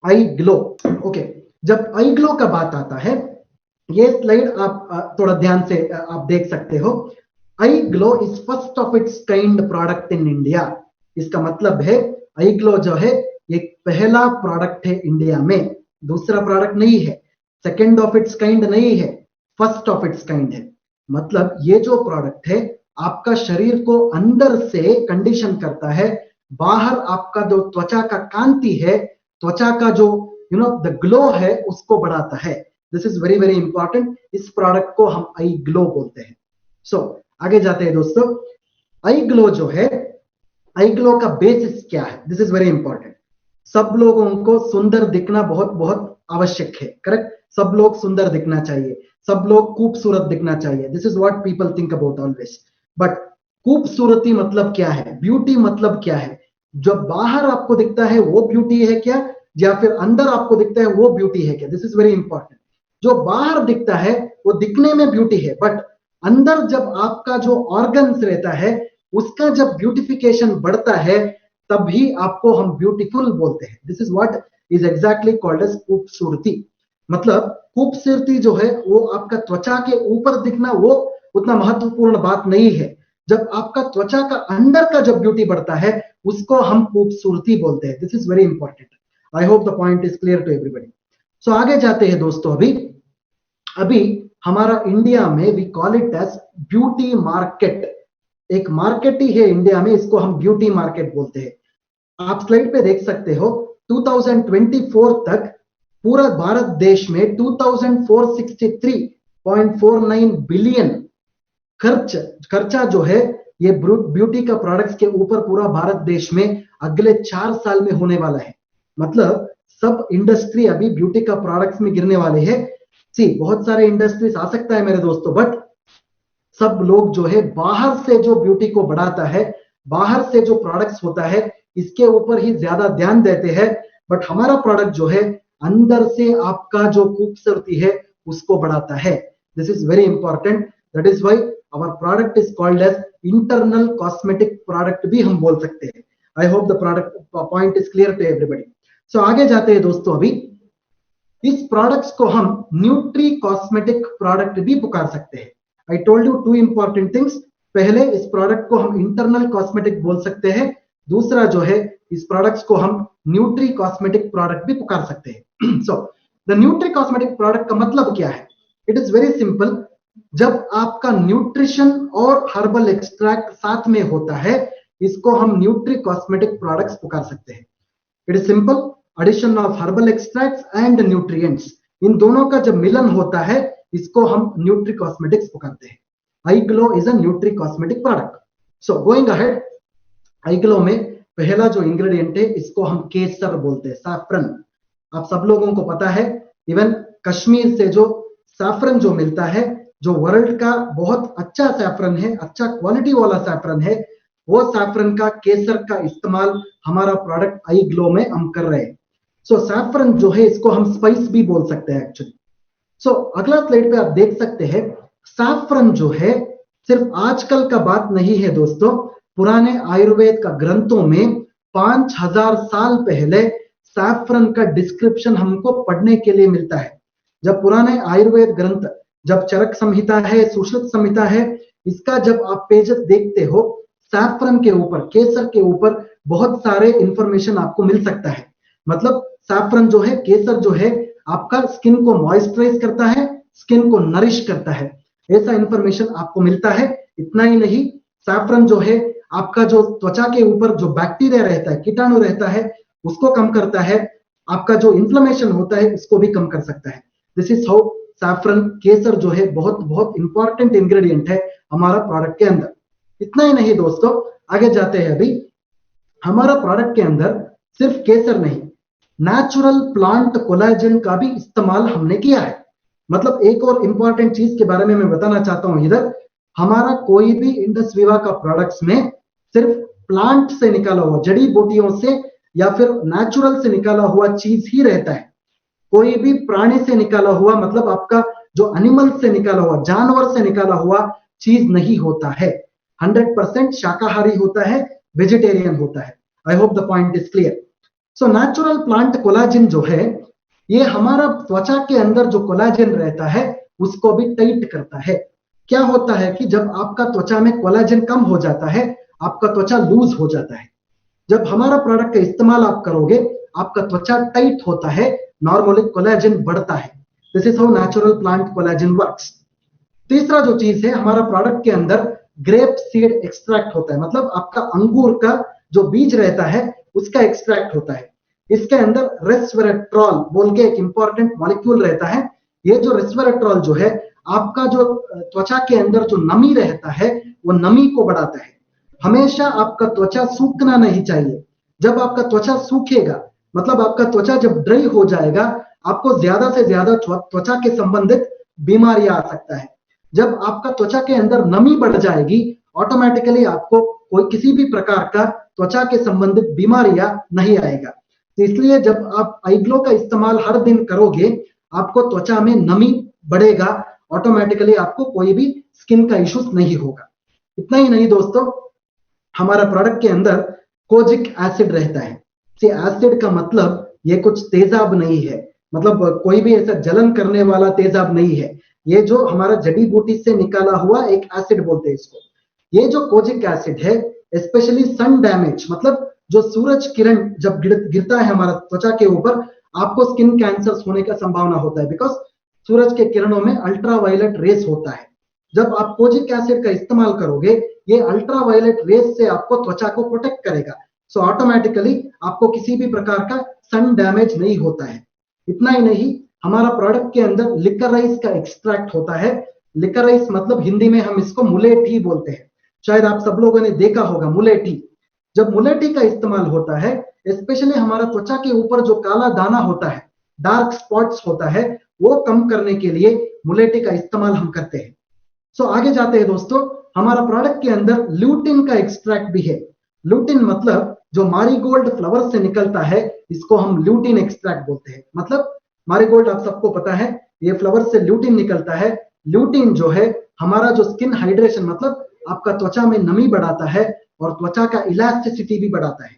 आई glow. Okay, जब आई glow का बात आता है, ये स्लाइड आप थोड़ा ध्यान से आप देख सकते हो। Eye Glow is first of its kind product in India. इसका मतलब है आई ग्लो जो है ये पहला प्रोडक्ट है इंडिया में, दूसरा प्रोडक्ट नहीं है, सेकेंड ऑफ इट्स काइंड नहीं है, फर्स्ट ऑफ इट्स काइंड है। मतलब ये जो प्रोडक्ट है आपका शरीर को अंदर से कंडीशन करता है, बाहर आपका जो त्वचा का कांति है, त्वचा का जो द ग्लो है उसको बढ़ाता है। This is very very important. इस प्रोडक्ट को हम आई ग्लो बोलते हैं। सो आगे जाते हैं दोस्तों। आई ग्लो जो है, आई ग्लो का बेसिस क्या है, दिस इज वेरी इंपॉर्टेंट। सब लोगों को सुंदर दिखना बहुत बहुत आवश्यक है, करेक्ट। सब लोग सुंदर दिखना चाहिए, सब लोग खूबसूरत दिखना चाहिए, this is what people think about always. But खूबसूरती मतलब क्या है, ब्यूटी मतलब क्या है? जो बाहर आपको दिखता है वो ब्यूटी है क्या, या फिर अंदर आपको दिखता है वो ब्यूटी है क्या? This is very important. जो बाहर दिखता है वो दिखने में ब्यूटी है, बट अंदर जब आपका जो ऑर्गन्स रहता है उसका जब ब्यूटिफिकेशन बढ़ता है तभी आपको हम ब्यूटीफुल बोलते हैं। This is what is exactly called as खूबसूरती। मतलब खूबसूरती जो है वो आपका त्वचा के ऊपर दिखना वो उतना महत्वपूर्ण बात नहीं है। जब आपका त्वचा का अंदर का जब ब्यूटी बढ़ता है उसको हम खूबसूरती बोलते हैं। This is very important. I hope the point is clear to everybody. So आगे जाते हैं दोस्तों। अभी अभी हमारा इंडिया में we call it as beauty market. एक मार्केट ही है इंडिया में, इसको हम ब्यूटी मार्केट बोलते हैं। आप स्लाइड पे देख सकते हो 2024 तक पूरा भारत देश में 2463.49 बिलियन खर्चा जो है ये ब्यूटी का प्रोडक्ट्स के ऊपर पूरा भारत देश में अगले 4 साल में होने वाला है। मतलब सब इंडस्ट्री अभी ब्यूटी का प्रोडक्ट्स में गिरने वाले हैं। सी बहुत सारे इंडस्ट्रीज आ सकता है मेरे दोस्तों, बट सब लोग जो है बाहर से जो ब्यूटी को बढ़ाता है, बाहर से जो प्रोडक्ट्स होता है इसके ऊपर ही ज्यादा ध्यान देते हैं। बट हमारा प्रोडक्ट जो है अंदर से आपका जो खूबसूरती है उसको बढ़ाता है। This is very important. That is why our product is called as internal cosmetic product भी हम बोल सकते हैं। I hope the product point is clear to everybody. So आगे जाते हैं दोस्तों। अभी इस प्रोडक्ट्स को हम न्यूट्री कॉस्मेटिक प्रोडक्ट भी पुकार सकते हैं। I told you two important things. पहले इस प्रोडक्ट को हम इंटरनल कॉस्मेटिक बोल सकते हैं, दूसरा जो है इस प्रोडक्ट्स को हम न्यूट्री कॉस्मेटिक प्रोडक्ट भी पुकार सकते हैं। So the nutri cosmetic product का मतलब क्या है? It is very simple. जब आपका न्यूट्रिशन और हर्बल एक्सट्रैक्ट साथ में होता है इसको हम न्यूट्री कॉस्मेटिक प्रोडक्ट्स पुकार सकते हैं। It is simple, addition of herbal extracts and nutrients, इन दोनों का जब मिलन होता है इसको हम न्यूट्री कॉस्मेटिक्स पुकारते हैं। Eye Glow is a nutri cosmetic product. So going ahead, Eye Glow में पहला जो इंग्रेडिएंट है इसको हम केसर बोलते हैं, सैफरन। आप सब लोगों को पता है, इवन कश्मीर से जो सैफरन जो मिलता है, जो वर्ल्ड का बहुत अच्छा सैफरन है, अच्छा क्वालिटी वाला सैफरन है, वो सैफरन का केसर का इस्तेमाल हमारा प्रोडक्ट आई ग्लो में हम कर रहे हैं। सो सैफरन जो है इसको हम स्पाइस भी बोल सकते हैं एक्चुअली। सो अगला स्लाइड पे आप देख सकते हैं, सैफरन जो है सिर्फ आजकल का बात नहीं है दोस्तों। पुराने आयुर्वेद का ग्रंथों में 5000 साल पहले सैफरन का डिस्क्रिप्शन हमको पढ़ने के लिए मिलता है। जब पुराने आयुर्वेद ग्रंथ, जब चरक संहिता है, सुश्रुत संहिता है, इसका जब आप पेजेस देखते हो, सैफरन के ऊपर, केसर के ऊपर बहुत सारे इंफॉर्मेशन आपको मिल सकता है। मतलब सैफरन जो है, केसर जो है, आपका स्किन को मॉइस्चराइज करता है, स्किन को नरिश करता है, ऐसा इंफॉर्मेशन आपको मिलता है। इतना ही नहीं, सैफरन जो है आपका जो त्वचा के ऊपर जो बैक्टीरिया रहता है, कीटाणु रहता है, उसको कम करता है। आपका जो इन्फ्लेमेशन होता है उसको भी कम कर सकता है। दिस इज हाउ सैफरन, केसर जो है बहुत बहुत इंपॉर्टेंट इंग्रेडिएंट है हमारा प्रोडक्ट के अंदर। इतना ही नहीं दोस्तों, आगे जाते हैं। अभी हमारा प्रोडक्ट के अंदर सिर्फ केसर नहीं, नेचुरल प्लांट कोलाजन का भी इस्तेमाल हमने किया है। मतलब एक और इंपॉर्टेंट चीज के बारे में मैं बताना चाहता हूं इधर, हमारा कोई भी इंडस विवा का प्रोडक्ट्स में सिर्फ प्लांट से निकाला हुआ, जड़ी बूटियों से या फिर नेचुरल से निकाला हुआ चीज ही रहता है। कोई भी प्राणी से निकाला हुआ, मतलब आपका जो एनिमल से निकाला हुआ, जानवर से निकाला हुआ चीज नहीं होता है। 100% शाकाहारी होता है, वेजिटेरियन होता है। आई hope the point is clear. So natural plant collagen जो है, ये हमारा त्वचा के अंदर जो कोलाजिन रहता है उसको भी टाइट करता है। क्या होता है कि जब आपका त्वचा में कोलाजिन कम हो जाता है, आपका त्वचा लूज हो जाता है। जब हमारा प्रोडक्ट का इस्तेमाल आप करोगे, आपका त्वचा टाइट होता है, नॉर्मली कोलाजिन बढ़ता है। This is how natural plant collagen works. तीसरा जो चीज है, हमारा प्रोडक्ट के अंदर ग्रेप सीड एक्सट्रैक्ट होता है, मतलब आपका अंगूर का जो बीज रहता है उसका एक्सट्रैक्ट होता है। इसके अंदर रेस्वेराट्रॉल बोल के एक इंपॉर्टेंट मॉलिक्यूल रहता है। ये जो रेस्वेराट्रॉल जो है, आपका जो त्वचा के अंदर जो नमी रहता है वो नमी को बढ़ाता है। हमेशा आपका त्वचा सूखना नहीं चाहिए। जब आपका त्वचा सूखेगा, मतलब आपका त्वचा जब ड्राई हो जाएगा, आपको ज्यादा से ज्यादा त्वचा के संबंधित बीमारियां आ सकता है। जब आपका त्वचा के अंदर नमी बढ़ जाएगी, ऑटोमेटिकली आपको कोई किसी भी प्रकार का त्वचा के संबंधित बीमारियां नहीं आएगा। तो इसलिए जब आप आईग्लो का इस्तेमाल हर दिन करोगे, आपको त्वचा में नमी बढ़ेगा, ऑटोमेटिकली आपको कोई भी स्किन का इश्यूज नहीं होगा। इतना ही नहीं दोस्तों, हमारा प्रोडक्ट के अंदर कोजिक एसिड रहता है। एसिड का मतलब ये कुछ तेजाब नहीं है, मतलब कोई भी ऐसा जलन करने वाला तेजाब नहीं है। ये जो हमारा जड़ी बूटी से निकाला हुआ एक एसिड बोलते हैं इसको। ये जो कोजिक एसिड है, स्पेशली सन डैमेज, मतलब जो सूरज किरण जब गिरता है हमारा त्वचा के ऊपर, आपको स्किन कैंसर होने का संभावना होता है, बिकॉज सूरज के किरणों में अल्ट्रावायलेट रेस होता है। जब आप कोजिक एसिड का इस्तेमाल करोगे, ये अल्ट्रावायलेट रेस से आपको त्वचा को प्रोटेक्ट करेगा। सो ऑटोमेटिकली आपको किसी भी प्रकार का सन डैमेज नहीं होता है। इतना ही नहीं, हमारा प्रोडक्ट के अंदर लिकराइस का एक्सट्रैक्ट होता है। लिकराइस मतलब हिंदी में हम इसको मुलेठी बोलते हैं। शायद आप सब लोगों ने देखा होगा मुलेठी। जब मुलेठी का इस्तेमाल होता है, स्पेशली हमारा त्वचा के ऊपर जो काला दाना होता है, डार्क स्पॉट्स होता है, वो कम करने के लिए मुलेठी का इस्तेमाल हम करते हैं। सो आगे जाते हैं दोस्तों, हमारा प्रोडक्ट के अंदर ल्यूटिन का एक्सट्रैक्ट भी है। ल्यूटिन मतलब जो मारीगोल्ड फ्लावर से निकलता है, इसको हम ल्यूटिन एक्सट्रैक्ट बोलते हैं। मतलब मारीगोल्ड आप सबको पता है, ये फ्लावर से ल्यूटिन निकलता है। ल्यूटिन जो है हमारा जो स्किन हाइड्रेशन, मतलब आपका त्वचा में नमी बढ़ाता है और त्वचा का इलास्टिसिटी भी बढ़ाता है।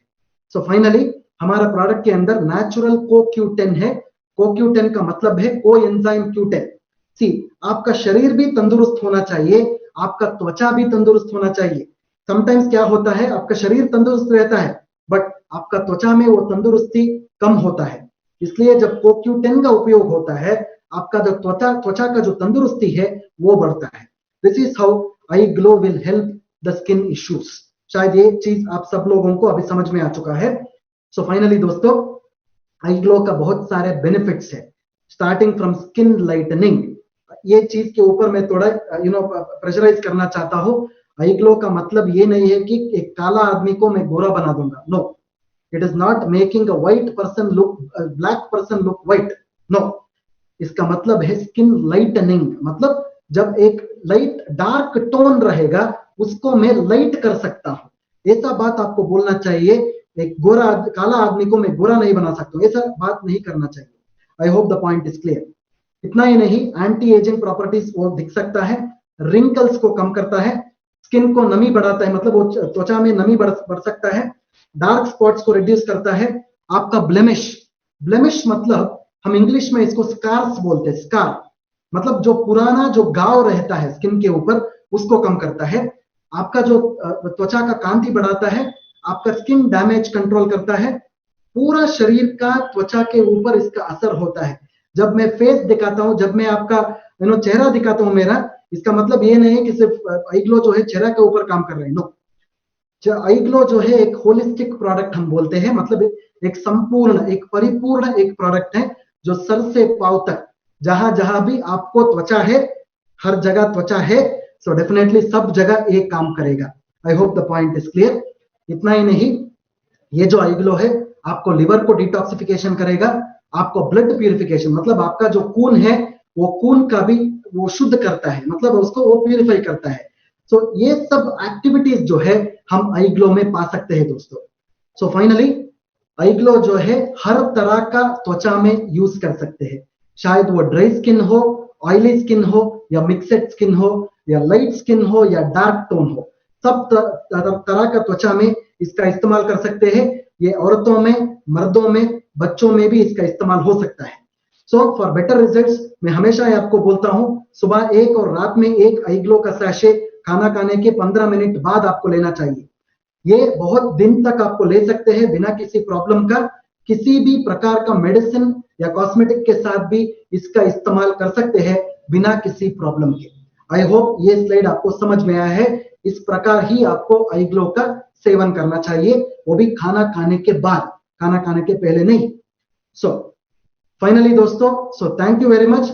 सो फाइनली हमारा प्रोडक्ट के अंदर नेचुरल CoQ10 है। CoQ10 का मतलब है को एंजाइम Q10। सी, आपका शरीर भी तंदुरुस्त होना चाहिए, आपका त्वचा भी तंदुरुस्त होना चाहिए। समटाइम्स क्या होता है, आपका शरीर तंदुरुस्त रहता है बट आपका त्वचा में वो तंदुरुस्ती कम होता है। इसलिए जब CoQ10 का उपयोग होता है, आपका जो त्वचा का जो तंदुरुस्ती है वो बढ़ता है। This is how I glow will help the skin issues. शायद ये चीज आप सब लोगों को अभी समझ में आ चुका है। सो फाइनली दोस्तों, आई ग्लो का बहुत सारे बेनिफिट्स है, स्टार्टिंग फ्रॉम स्किन लाइटनिंग। ये चीज के ऊपर मैं थोड़ा प्रेशराइज करना चाहता हूं। आई ग्लो का मतलब ये नहीं है कि एक काला आदमी को मैं गोरा बना दूंगा। No, it is not making a white person look black person look white. No, इसका मतलब है स्किन लाइटनिंग, मतलब जब एक लाइट डार्क टोन रहेगा उसको मैं लाइट कर सकता हूं। ऐसा बात आपको बोलना चाहिए। एक गोरा काला आदमी को मैं गोरा नहीं बना सकता हूं, ऐसा बात नहीं करना चाहिए। आई hope the point is clear. इतना ही नहीं, एंटी एजिंग प्रॉपर्टीज वो दिख सकता है, रिंकल्स को कम करता है, स्किन को नमी बढ़ाता है, मतलब वो त्वचा में नमी बढ़ सकता है, डार्क स्पॉट्स को रिड्यूस करता है। आपका ब्लेमिश मतलब हम इंग्लिश में इसको स्कार्स बोलते हैं। स्कार मतलब जो पुराना जो घाव रहता है स्किन के ऊपर, उसको कम करता है। आपका जो त्वचा का कांति बढ़ाता है, आपका स्किन डैमेज कंट्रोल करता है। पूरा शरीर का त्वचा के ऊपर इसका असर होता है। जब मैं फेस दिखाता हूं, जब मैं आपका चेहरा दिखाता हूं मेरा, इसका मतलब ये नहीं है कि सिर्फ आई ग्लो जो है चेहरा के ऊपर काम कर रहे हैं। नो, आई ग्लो जो है एक होलिस्टिक प्रोडक्ट हम बोलते हैं, मतलब एक संपूर्ण, एक परिपूर्ण एक प्रोडक्ट है जो सर से पांव तक जहां जहां भी आपको त्वचा है, हर जगह त्वचा है, सो डेफिनेटली सब जगह एक काम करेगा। आई hope the point is clear. इतना ही नहीं, ये जो आई ग्लो है आपको लिवर को डिटॉक्सिफिकेशन करेगा, आपको ब्लड प्यूरिफिकेशन, मतलब आपका जो खून है वो खून का भी वो शुद्ध करता है, मतलब उसको वो प्यूरिफाई करता है। सो ये सब एक्टिविटीज जो है हम आई ग्लो में पा सकते हैं दोस्तों। सो फाइनली आई ग्लो जो है हर तरह का त्वचा में यूज कर सकते हैं, शायद वो ड्राई स्किन हो, ऑयली स्किन हो, या मिक्सड स्किन हो, या लाइट स्किन हो, या डार्क टोन हो, सब तरह का त्वचा में इसका इस्तेमाल कर सकते हैं। ये औरतों में, मर्दों में, बच्चों में भी इसका इस्तेमाल हो सकता है। सो फॉर बेटर रिजल्ट्स मैं हमेशा ही आपको बोलता हूं, सुबह 1 और रात में 1 आई ग्लो का सैशे खाना खाने के 15 मिनट बाद आपको लेना चाहिए। ये बहुत दिन तक आपको ले सकते हैं बिना किसी प्रॉब्लम का। किसी भी प्रकार का मेडिसिन या कॉस्मेटिक के साथ भी इसका इस्तेमाल कर सकते हैं बिना किसी प्रॉब्लम के। आई होप ये स्लाइड आपको समझ में आया है। इस प्रकार ही आपको आई ग्लो का सेवन करना चाहिए, वो भी खाना खाने के बाद, खाना खाने के पहले नहीं। सो फाइनली दोस्तों, so thank you very much.